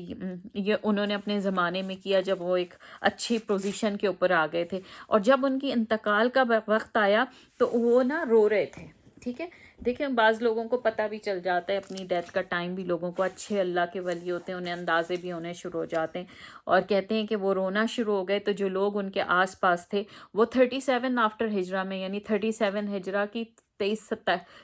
یہ انہوں نے اپنے زمانے میں کیا جب وہ ایک اچھی پوزیشن کے اوپر آ گئے تھے، اور جب ان کی انتقال کا وقت آیا تو وہ نا رو رہے تھے۔ ٹھیک ہے، دیکھیں بعض لوگوں کو پتہ بھی چل جاتا ہے اپنی ڈیتھ کا ٹائم بھی، لوگوں کو اچھے اللہ کے ولی ہوتے ہیں انہیں اندازے بھی ہونے شروع ہو جاتے ہیں، اور کہتے ہیں کہ وہ رونا شروع ہو گئے۔ تو جو لوگ ان کے آس پاس تھے وہ 37 آفٹر ہجرہ میں، یعنی 37 ہجرہ کی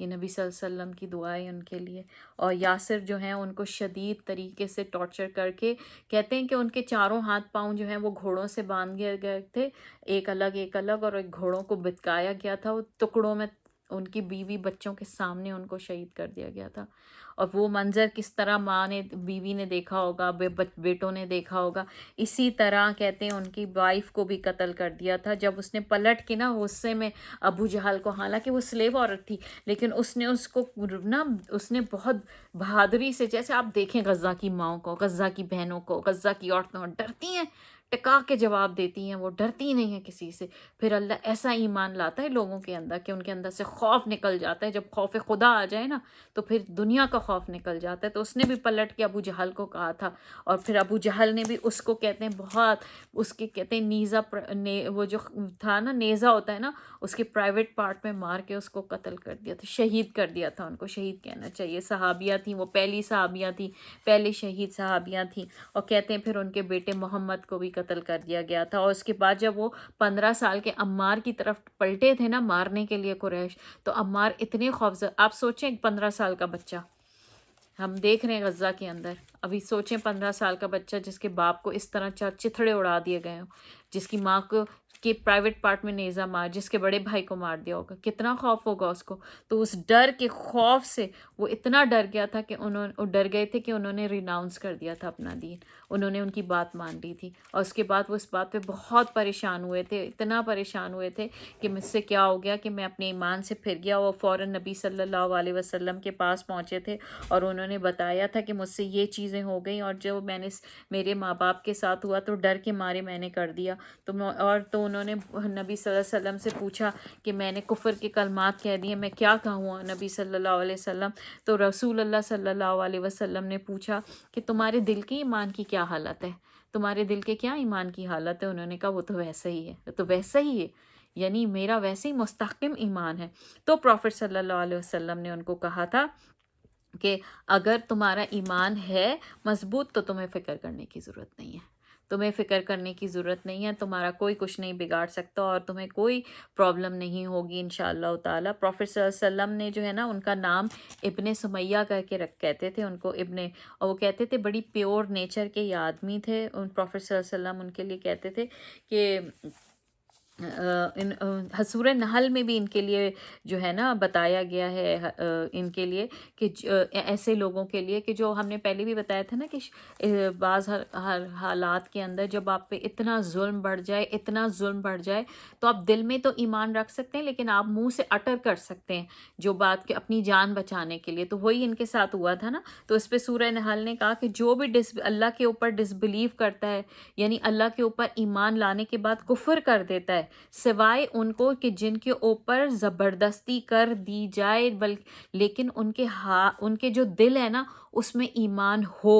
یہ نبی صلی اللہ علیہ وسلم کی دعائیں ان کے لیے. اور یاسر جو ہیں ان کو شدید طریقے سے ٹارچر کر کے، کہتے ہیں کہ ان کے چاروں ہاتھ پاؤں جو ہیں وہ گھوڑوں سے باندھ گئے تھے، ایک الگ، اور ایک گھوڑوں کو بتکایا گیا تھا، وہ ٹکڑوں میں ان کی بیوی بچوں کے سامنے ان کو شہید کر دیا گیا تھا. اور وہ منظر کس طرح ماں نے، بیوی نے دیکھا ہوگا، بیٹوں نے دیکھا ہوگا. اسی طرح کہتے ہیں ان کی وائف کو بھی قتل کر دیا تھا جب اس نے پلٹ کے نا غصے میں ابو جہل کو، حالانکہ وہ سلیو عورت تھی لیکن اس نے اس کو نا، اس نے بہت بہادری سے، جیسے آپ دیکھیں غزہ کی ماؤں کو، غزہ کی بہنوں کو، غزہ کی عورتوں ڈرتی ہیں، ٹکا کے جواب دیتی ہیں، وہ ڈرتی نہیں ہیں کسی سے. پھر اللہ ایسا ایمان لاتا ہے لوگوں کے اندر کہ ان کے اندر سے خوف نکل جاتا ہے. جب خوف خدا آ جائے نا تو پھر دنیا کا خوف نکل جاتا ہے. تو اس نے بھی پلٹ کے ابو جہل کو کہا تھا، اور پھر ابو جہل نے بھی اس کو کہتے ہیں بہت، اس کے کہتے ہیں نیزہ وہ جو تھا نا، نیزہ ہوتا ہے نا، اس کے پرائیویٹ پارٹ میں مار کے اس کو قتل کر دیا تھا، شہید کر دیا تھا. ان کو شہید کہنا چاہیے. صحابیہ تھیں، وہ پہلی صحابیہ تھیں، پہلی شہید صحابیہ تھیں. اور کہتے ہیں پھر ان کے بیٹے محمد کو بھی قتل کر دیا گیا تھا. اور اس کے بعد جب وہ 15 سال کے عمار کی طرف پلٹے تھے نا مارنے کے لیے قریش، تو عمار اتنے خوفزدہ، آپ سوچیں 15 سال کا بچہ، ہم دیکھ رہے ہیں غزہ کے اندر، ابھی سوچیں 15 سال کا بچہ جس کے باپ کو اس طرح چتھڑے اڑا دیے گئے ہوں، جس کی ماں کو کے پرائیویٹ پارٹ میں نیزہ مار، جس کے بڑے بھائی کو مار دیا ہوگا، کتنا خوف ہوگا اس کو. تو اس ڈر کے خوف سے وہ اتنا ڈر گیا تھا کہ ڈر گئے تھے کہ انہوں نے ریناؤنس کر دیا تھا اپنا دین، انہوں نے ان کی بات مان لی تھی. اور اس کے بعد وہ اس بات پہ بہت پریشان ہوئے تھے، اتنا پریشان ہوئے تھے کہ مجھ سے کیا ہو گیا کہ میں اپنے ایمان سے پھر گیا. وہ فوراً نبی صلی اللہ علیہ وسلم کے پاس پہنچے تھے اور انہوں نے بتایا تھا کہ مجھ سے یہ چیزیں ہو گئیں، اور جو میں نے میرے ماں باپ کے ساتھ ہوا تو ڈر کے مارے میں نے کر دیا. تو انہوں نے نبی صلی اللہ علیہ وسلم سے پوچھا کہ میں نے کفر کے کلمات کہہ دیے، میں کیا کہوں نبی صلی اللہ علیہ وسلم. تو رسول اللہ صلی اللہ علیہ وسلم نے پوچھا کہ تمہارے دل کے ایمان کی کیا حالت ہے، تمہارے دل کے کیا ایمان کی حالت ہے. انہوں نے کہا وہ تو ویسا ہی ہے، وہ تو ویسا ہی ہے، یعنی میرا ویسے ہی مستحکم ایمان ہے. تو پروفٹ صلی اللہ علیہ وسلم نے ان کو کہا تھا کہ اگر تمہارا ایمان ہے مضبوط تو تمہیں فکر کرنے کی ضرورت نہیں ہے، تمہیں فکر کرنے کی ضرورت نہیں ہے، تمہارا کوئی کچھ نہیں بگاڑ سکتا اور تمہیں کوئی پرابلم نہیں ہوگی انشاءاللہ تعالیٰ. پروفٹ صلی اللہ علیہ وسلم نے جو ہے نا ان کا نام ابن سمیہ کر کے کہتے تھے ان کو اور وہ کہتے تھے بڑی پیور نیچر کے یہ آدمی تھے. پروفٹ صلی اللہ علیہ وسلم ان کے لیے کہتے تھے کہ سورہ نحل میں بھی ان کے لیے جو ہے نا بتایا گیا ہے ان کے لیے کہ ایسے لوگوں کے لیے کہ جو ہم نے پہلے بھی بتایا تھا نا کہ بعض حالات کے اندر جب آپ پہ اتنا ظلم بڑھ جائے تو آپ دل میں تو ایمان رکھ سکتے ہیں لیکن آپ منہ سے اٹر کر سکتے ہیں جو بات کہ اپنی جان بچانے کے لیے. تو وہی ان کے ساتھ ہوا تھا نا. تو اس پہ سورہ نحل نے کہا کہ جو بھی اللہ کے اوپر ڈس بلیو کرتا ہے، یعنی اللہ کے اوپر ایمان لانے کے بعد کفر کر دیتا ہے، سوائے ان کو کہ جن کے اوپر زبردستی کر دی جائے، لیکن ان کے جو دل ہے نا اس میں ایمان ہو،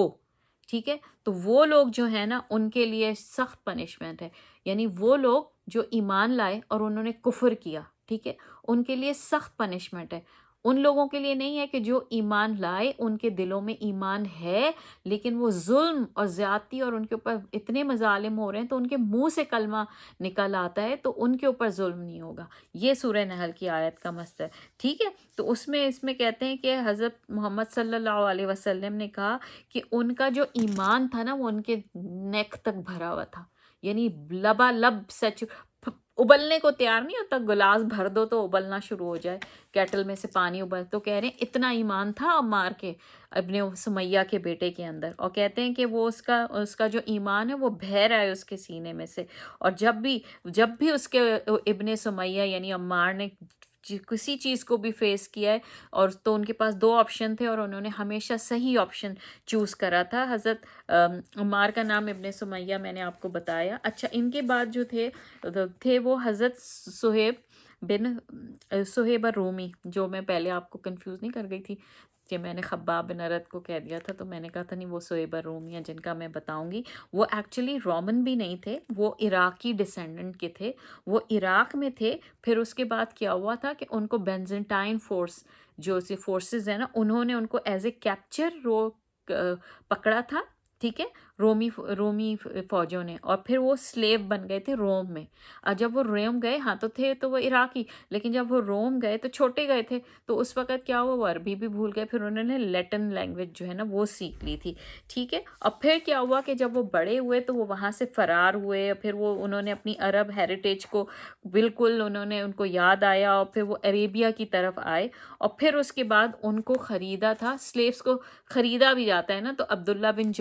ٹھیک ہے. تو وہ لوگ جو ہیں نا ان کے لیے سخت پنشمنٹ ہے، یعنی وہ لوگ جو ایمان لائے اور انہوں نے کفر کیا، ٹھیک ہے، ان کے لیے سخت پنشمنٹ ہے. ان لوگوں کے لیے نہیں ہے کہ جو ایمان لائے ان کے دلوں میں ایمان ہے لیکن وہ ظلم اور زیادتی اور ان کے اوپر اتنے مظالم ہو رہے ہیں تو ان کے منہ سے کلمہ نکل آتا ہے تو ان کے اوپر ظلم نہیں ہوگا. یہ سورہ نحل کی آیت کا مقصد ہے، ٹھیک ہے. تو اس میں کہتے ہیں کہ حضرت محمد صلی اللہ علیہ وسلم نے کہا کہ ان کا جو ایمان تھا نا وہ ان کے نیک تک بھرا ہوا تھا، یعنی لبالب سچ ابلنے کو تیار نہیں ہوتا، گلاس بھر دو تو ابلنا شروع ہو جائے، کیٹل میں سے پانی ابل. تو کہہ رہے ہیں اتنا ایمان تھا عمار کے ابن سمیہ کے بیٹے کے اندر. اور کہتے ہیں کہ وہ اس کا جو ایمان ہے وہ بہہ رہا ہے اس کے سینے میں سے. اور جب بھی اس کے ابن سمیہ یعنی عمار نے کسی چیز کو بھی فیس کیا ہے اور تو ان کے پاس 2 آپشن تھے اور انہوں نے ہمیشہ صحیح آپشن چوز کرا تھا. حضرت عمار کا نام ابن سمیہ میں نے آپ کو بتایا. اچھا، ان کے بعد جو تھے وہ حضرت صہیب الرومی، جو میں پہلے آپ کو کنفیوز نہیں کر گئی تھی کہ میں نے خباب بن ارد کو کہہ دیا تھا تو میں نے کہا تھا نہیں وہ صہیب الرومی ہیں جن کا میں بتاؤں گی. وہ ایکچولی رومن بھی نہیں تھے، وہ عراقی ڈسینڈنٹ کے تھے، وہ عراق میں تھے. پھر اس کے بعد کیا ہوا تھا کہ ان کو بینزنٹائن فورس جو فورسز ہیں نا انہوں نے ان کو ایز اے کیپچر پکڑا تھا، ٹھیک ہے، رومی فوجوں نے، اور پھر وہ سلیو بن گئے تھے روم میں. اور جب وہ روم گئے، ہاں تو تھے تو وہ عراقی، لیکن جب وہ روم گئے تو چھوٹے گئے تھے، تو اس وقت کیا ہوا، وہ عربی بھی بھول گئے، پھر انہوں نے لیٹن لینگویج جو ہے نا وہ سیکھ لی تھی. ٹھیک ہے، اور پھر کیا ہوا کہ جب وہ بڑے ہوئے تو وہ وہاں سے فرار ہوئے، پھر وہ انہوں نے اپنی عرب ہیریٹیج کو بالکل انہوں نے ان کو یاد آیا، اور پھر وہ عربیہ کی طرف آئے. اور پھر اس کے بعد ان کو خریدا تھا، سلیوز کو خریدا بھی جاتا ہے نا. تو عبداللہ بن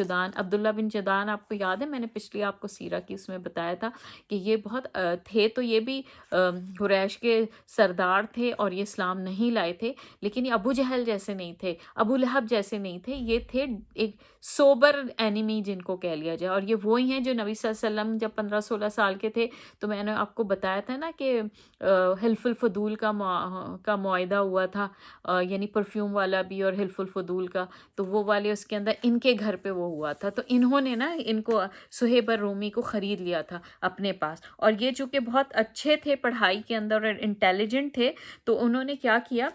جدان آپ کو یاد ہے، میں نے پچھلی آپ کو سیرہ کی اس میں بتایا تھا کہ یہ بہت تھے تو یہ بھی قریش کے سردار تھے، اور یہ اسلام نہیں لائے تھے، لیکن یہ ابو جہل جیسے نہیں تھے، ابو لہب جیسے نہیں تھے، یہ تھے ایک سوبر اینیمی جن کو کہہ لیا جائے. اور یہ وہی ہیں جو نبی صلی اللہ علیہ وسلم جب 15-16 سال کے تھے تو میں نے آپ کو بتایا تھا نا کہ حلف الفضول کا معاہدہ ہوا تھا، یعنی پرفیوم والا بھی اور حلف الفضول کا، تو وہ والے اس کے اندر ان کے گھر پہ وہ ہوا تھا. تو انہوں نے نا ان کو صہیب الرومی کو خرید لیا تھا اپنے پاس. اور یہ چونکہ بہت اچھے تھے پڑھائی کے اندر اور انٹیلیجنٹ تھے، تو انہوں نے کیا کیا،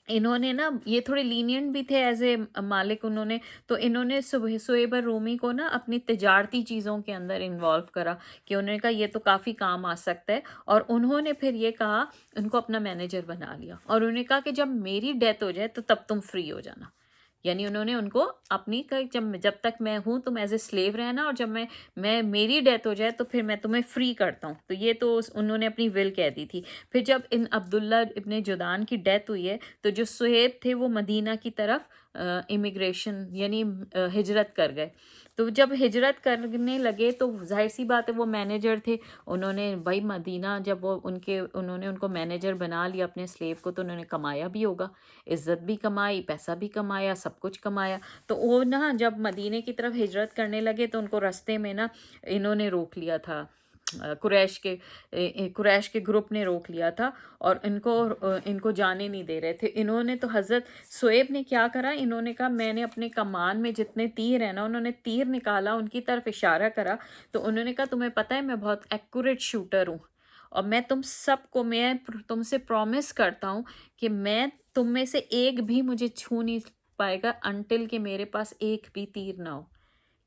انہوں نے نا یہ تھوڑے لینینٹ بھی تھے ایز اے مالک، انہوں نے تو انہوں نے صہیب الرومی کو نا اپنی تجارتی چیزوں کے اندر انوالو کرا، کہ انہوں نے کہا یہ تو کافی کام آ سکتا ہے. اور انہوں نے پھر یہ کہا، ان کو اپنا مینیجر بنا لیا، اور انہوں نے کہا کہ جب میری ڈیتھ ہو جائے تو تب تم فری ہو جانا. یعنی انہوں نے ان کو اپنی جب تک میں ہوں تم ایز اے سلیو رہنا، اور جب میں میری ڈیتھ ہو جائے تو پھر میں تمہیں فری کرتا ہوں. تو یہ تو انہوں نے اپنی ول کہہ دی تھی. پھر جب ان عبداللہ ابن جدان کی ڈیتھ ہوئی ہے تو جو صہیب تھے وہ مدینہ کی طرف امیگریشن یعنی ہجرت کر گئے. تو جب ہجرت کرنے لگے تو ظاہر سی بات ہے وہ مینیجر تھے، انہوں نے بھائی مدینہ جب وہ انہوں نے ان کو مینیجر بنا لیا اپنے سلیو کو، تو انہوں نے کمایا بھی ہوگا، عزت بھی کمائی، پیسہ بھی کمایا، سب کچھ کمایا. تو وہ نا جب مدینے کی طرف ہجرت کرنے لگے تو ان کو رستے میں نا انہوں نے روک لیا تھا، قریش کے گروپ نے روک لیا تھا، اور ان کو جانے نہیں دے رہے تھے. انہوں نے تو حضرت صہیب نے کیا کرا، انہوں نے کہا میں نے اپنے کمان میں جتنے تیر ہیں نا، انہوں نے تیر نکالا، ان کی طرف اشارہ کرا. تو انہوں نے کہا تمہیں پتہ ہے میں بہت ایکوریٹ شوٹر ہوں، اور میں تم سے پرومس کرتا ہوں کہ میں تم میں سے ایک بھی مجھے چھو نہیں پائے گا انٹل کہ میرے پاس ایک بھی تیر نہ ہو.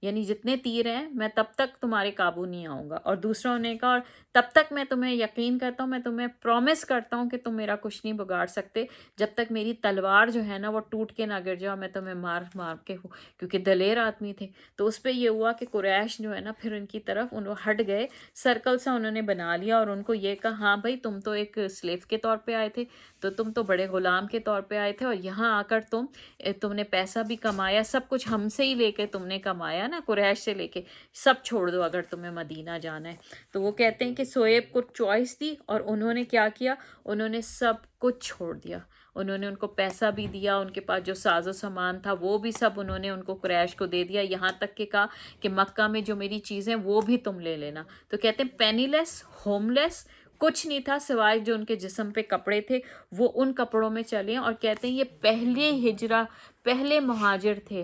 یعنی جتنے تیر ہیں میں تب تک تمہارے قابو نہیں آؤں گا. اور دوسروں نے کہا اور تب تک میں تمہیں یقین کرتا ہوں، میں تمہیں پرومس کرتا ہوں کہ تم میرا کچھ نہیں بگاڑ سکتے جب تک میری تلوار جو ہے نا وہ ٹوٹ کے نہ گر جاؤ، میں تمہیں مار کے ہوں، کیونکہ دلیر آدمی تھے. تو اس پہ یہ ہوا کہ قریش جو ہے نا پھر ان کی طرف ہٹ گئے، سرکل سا انہوں نے بنا لیا، اور ان کو یہ کہا ہاں بھائی تم تو ایک سلیو کے طور پہ آئے تھے، تو تم تو بڑے غلام کے طور پہ آئے تھے، اور یہاں آ کر تم نے پیسہ بھی کمایا، سب کچھ ہم سے ہی لے کے تم نے کمایا نا، قریش سے لے کے، سب چھوڑ دو اگر تمہیں مدینہ جانا ہے. تو وہ کہتے ہیں کہ صہیب کو چوائس دی، اور انہوں نے کیا کیا، انہوں نے سب کچھ چھوڑ دیا. انہوں نے ان کو پیسہ بھی دیا، ان کے پاس جو ساز و سامان تھا وہ بھی سب انہوں نے ان کو قریش کو دے دیا، یہاں تک کہ کہا کہ مکہ میں جو میری چیزیں وہ بھی تم لے لینا. تو کہتے ہیں پینی لیس، ہوم لیس، کچھ نہیں تھا سوائے جو ان کے جسم پہ کپڑے تھے وہ ان کپڑوں میں چلے. اور کہتے ہیں یہ پہلے مہاجر تھے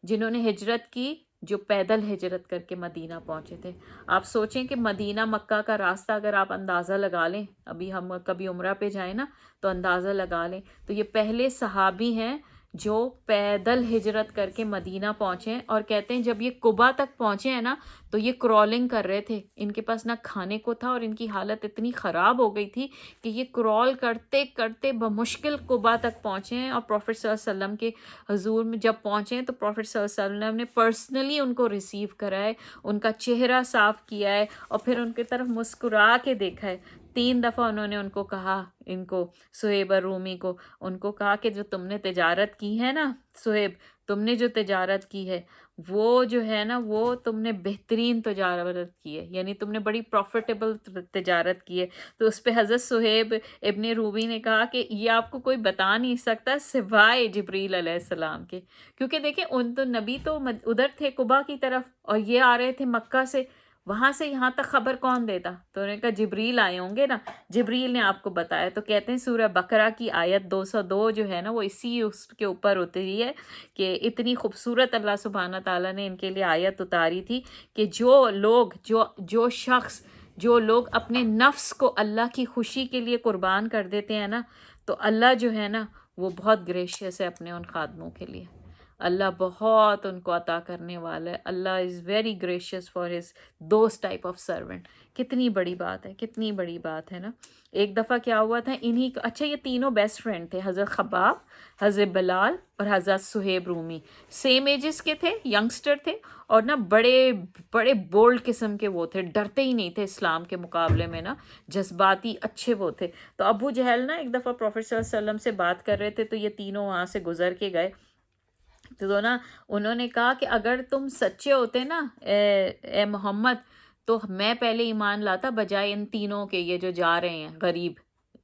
جنہوں نے ہجرت کی، جو پیدل ہجرت کر کے مدینہ پہنچے تھے. آپ سوچیں کہ مدینہ مکہ کا راستہ اگر آپ اندازہ لگا لیں، ابھی ہم کبھی عمرہ پہ جائیں نا تو اندازہ لگا لیں، تو یہ پہلے صحابی ہیں جو پیدل ہجرت کر کے مدینہ پہنچے. اور کہتے ہیں جب یہ قبا تک پہنچے ہیں نا تو یہ کرالنگ کر رہے تھے، ان کے پاس نہ کھانے کو تھا، اور ان کی حالت اتنی خراب ہو گئی تھی کہ یہ کرال کرتے کرتے بمشکل قبا تک پہنچے ہیں. اور پروفٹ صلی اللہ علیہ وسلم کے حضور میں جب پہنچے ہیں تو پروفٹ صلی اللہ علیہ وسلم نے پرسنلی ان کو ریسیو کرا ہے، ان کا چہرہ صاف کیا ہے، اور پھر ان کی طرف مسکرا کے دیکھا ہے. 3 دفعہ انہوں نے ان کو کہا، ان کو صہیب الرومی کو ان کو کہا کہ جو تم نے تجارت کی ہے نا صہیب، تم نے جو تجارت کی ہے وہ جو ہے نا وہ تم نے بہترین تجارت کی ہے، یعنی تم نے بڑی پروفیٹیبل تجارت کی ہے. تو اس پہ حضرت صہیب ابن رومی نے کہا کہ یہ آپ کو کوئی بتا نہیں سکتا سوائے جبریل علیہ السلام کے، کیونکہ دیکھیں ان تو نبی تو ادھر تھے قبا کی طرف، اور یہ آ رہے تھے مکہ سے، وہاں سے یہاں تک خبر کون دیتا؟ تو انہوں نے کہا جبریل آئے ہوں گے نا، جبریل نے آپ کو بتایا. تو کہتے ہیں سورہ بقرہ کی آیت 202 جو ہے نا وہ اس کے اوپر اتری ہے کہ اتنی خوبصورت اللہ سبحانہ تعالیٰ نے ان کے لیے آیت اتاری تھی کہ جو لوگ اپنے نفس کو اللہ کی خوشی کے لیے قربان کر دیتے ہیں نا، تو اللہ جو ہے نا وہ بہت گریشیس ہے اپنے ان خادموں کے لیے. اللہ بہت ان کو عطا کرنے والا ہے. اللہ is very gracious for his those type of servant. کتنی بڑی بات ہے، کتنی بڑی بات ہے نا. ایک دفعہ کیا ہوا تھا انہی اچھا یہ تینوں بیسٹ فرینڈ تھے، حضرت خباب، حضرت بلال اور حضرت صہیب رومی. سیم ایجز کے تھے، ینگسٹر تھے، اور نا بڑے بڑے بولڈ قسم کے وہ تھے، ڈرتے ہی نہیں تھے اسلام کے مقابلے میں نا، جذباتی اچھے وہ تھے. تو ابو جہل نا ایک دفعہ پروفیٹ صلی اللہ علیہ وسلم سے بات کر رہے تھے، تو یہ تینوں وہاں سے گزر کے گئے. تو نا انہوں نے کہا کہ اگر تم سچے ہوتے نا اے محمد، تو میں پہلے ایمان لاتا بجائے ان تینوں کے، یہ جو جا رہے ہیں غریب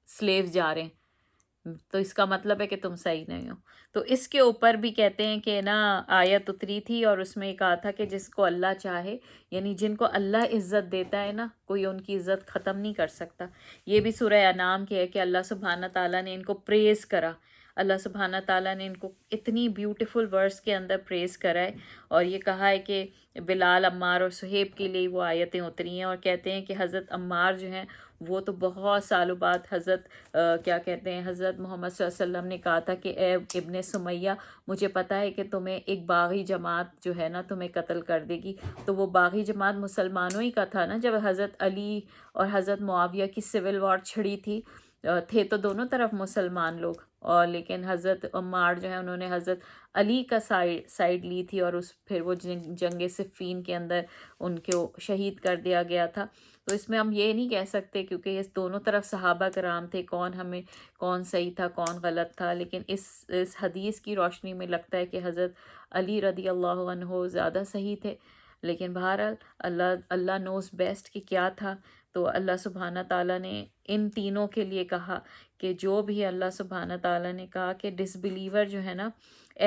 سلیوز جا رہے ہیں. تو اس کا مطلب ہے کہ تم صحیح نہیں ہو. تو اس کے اوپر بھی کہتے ہیں کہ نا آیت اتری تھی، اور اس میں یہ کہا تھا کہ جس کو اللہ چاہے، یعنی جن کو اللہ عزت دیتا ہے نا، کوئی ان کی عزت ختم نہیں کر سکتا. یہ بھی سورہ انعام کی ہے کہ اللہ سبحانہ تعالیٰ نے ان کو پریز کرا. اللہ سبحانہ تعالیٰ نے ان کو اتنی بیوٹیفل ورس کے اندر پریز کرا ہے، اور یہ کہا ہے کہ بلال، عمار اور صہیب کے لیے وہ آیتیں اتری ہیں. اور کہتے ہیں کہ حضرت عمار جو ہیں وہ تو بہت سالوں بعد حضرت کیا کہتے ہیں حضرت محمد صلی اللہ علیہ وسلم نے کہا تھا کہ اے ابن سمیہ، مجھے پتہ ہے کہ تمہیں ایک باغی جماعت جو ہے نا تمہیں قتل کر دے گی. تو وہ باغی جماعت مسلمانوں ہی کا تھا نا. جب حضرت علی اور حضرت معاویہ کی سول وار چھڑی تھی، تھے تو دونوں طرف مسلمان لوگ، اور لیکن حضرت عمار جو ہے انہوں نے حضرت علی کا سائیڈ لی تھی، اور پھر وہ جنگ صفین کے اندر ان کو شہید کر دیا گیا تھا. تو اس میں ہم یہ نہیں کہہ سکتے کیونکہ یہ دونوں طرف صحابہ کرام تھے، کون صحیح تھا کون غلط تھا. لیکن اس حدیث کی روشنی میں لگتا ہے کہ حضرت علی رضی اللہ عنہ زیادہ صحیح تھے. لیکن بہرحال اللہ نوز بیسٹ کہ کیا تھا. تو اللہ سبحانہ تعالیٰ نے ان تینوں کے لیے کہا کہ جو بھی اللہ سبحانہ تعالیٰ نے کہا کہ ڈس بلیور جو ہے نا،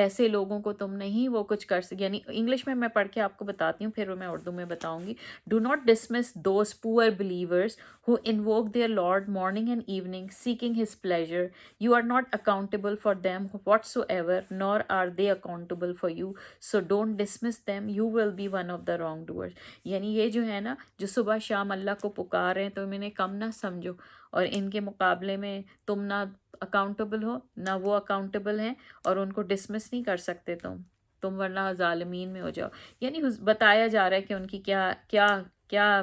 ایسے لوگوں کو تم نہیں وہ کچھ کر سکتے. یعنی انگلش میں پڑھ کے آپ کو بتاتی ہوں، پھر میں اردو میں بتاؤں گی. ڈو ناٹ ڈسمس دوز پور believers who invoke their Lord morning and evening, seeking His pleasure. You are not accountable for them whatsoever, nor are they accountable for you. So don't dismiss them. You will be one of the wrongdoers. یعنی یہ جو ہے نا، جو صبح شام اللہ کو پکار رہے ہیں، تو انہیں کم نہ سمجھو، اور ان کے مقابلے میں تم نہ اکاؤنٹیبل ہو، نہ وہ اکاؤنٹیبل ہیں، اور ان کو ڈسمس نہیں کر سکتے تم ورنہ ظالمین میں ہو جاؤ. یعنی بتایا جا رہا ہے کہ ان کی کیا کیا کیا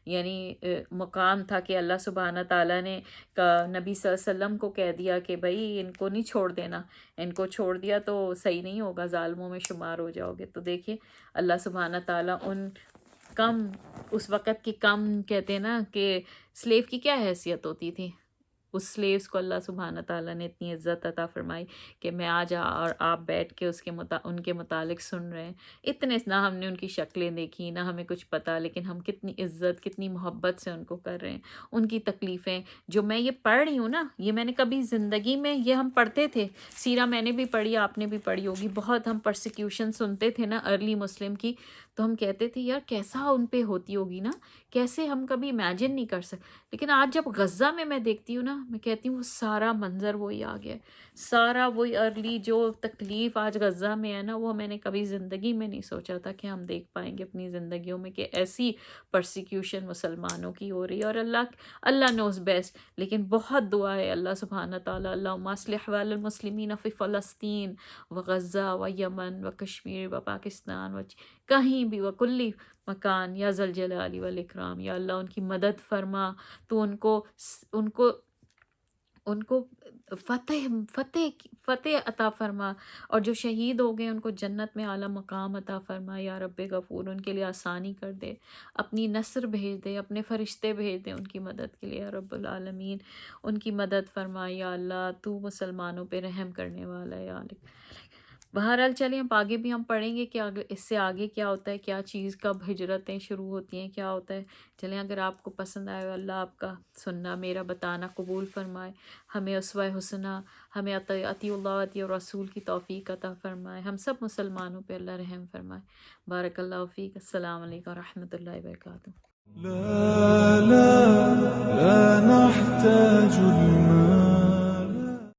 یعنی مقام تھا کہ اللہ سبحانہ تعالیٰ نے نبی صلی اللہ علیہ وسلم کو کہہ دیا کہ بھائی ان کو نہیں چھوڑ دینا، ان کو چھوڑ دیا تو صحیح نہیں ہوگا، ظالموں میں شمار ہو جاؤ گے. تو دیکھیں اللہ سبحانہ تعالیٰ ان اس وقت کی کہتے ہیں نا کہ سلیو کی کیا حیثیت ہوتی تھی، اس سلیوز کو اللہ سبحانہ تعالیٰ نے اتنی عزت عطا فرمائی کہ میں آج اور آپ بیٹھ کے ان کے متعلق سن رہے ہیں. اتنے نہ ہم نے ان کی شکلیں دیکھی، نہ ہمیں کچھ پتا، لیکن ہم کتنی عزت کتنی محبت سے ان کو کر رہے ہیں. ان کی تکلیفیں جو میں یہ پڑھ رہی ہوں نا، یہ میں نے کبھی زندگی میں، یہ ہم پڑھتے تھے سیرہ، میں نے بھی پڑھی، آپ نے بھی پڑھی ہوگی. بہت ہم پرسیکیوشن سنتے تھے نا ارلی مسلم کی، تو ہم کہتے تھے یار کیسا ان پہ ہوتی ہوگی نا، کیسے ہم کبھی امیجن نہیں کر سکتے. لیکن آج جب غزہ میں دیکھتی ہوں نا، میں کہتی ہوں وہ سارا منظر وہی آ گیا، سارا وہی ارلی جو تکلیف آج غزہ میں ہے نا، وہ میں نے کبھی زندگی میں نہیں سوچا تھا کہ ہم دیکھ پائیں گے اپنی زندگیوں میں کہ ایسی پرسیکیوشن مسلمانوں کی ہو رہی ہے. اور اللہ نوز بیسٹ. لیکن بہت دعا ہے اللہ سبحانہ تعالیٰ، اللہم اصلح احوال المسلمین فی فلسطین و غزہ و یمن و کشمیر و پاکستان و کہیں بھی و کلی مکان، یا ذل جلال والاکرام. یا اللہ ان کی مدد فرما، تو ان کو فتح عطا فرما، اور جو شہید ہو گئے ان کو جنت میں اعلیٰ مقام عطا فرما. یا رب غفور، ان کے لیے آسانی کر دے، اپنی نصر بھیج دے، اپنے فرشتے بھیج دے ان کی مدد کے لیے. یا رب العالمین ان کی مدد فرما. یا اللہ تو مسلمانوں پہ رحم کرنے والا ہے. یا اللہ بہرحال چلیں اب آگے بھی ہم پڑھیں گے کہ اس سے آگے کیا ہوتا ہے، کیا چیز کب ہجرتیں شروع ہوتی ہیں، کیا ہوتا ہے. چلیں اگر آپ کو پسند آئے، اللہ آپ کا سننا میرا بتانا قبول فرمائے، ہمیں اسوہ حسنہ، ہمیں اطیع اللہ اطیع رسول کی توفیق عطا فرمائے، ہم سب مسلمانوں پہ اللہ رحم فرمائے. بارک اللہ فیک. السلام علیکم ورحمۃ اللہ وبرکاتہ. لا لا لا نحتاج المال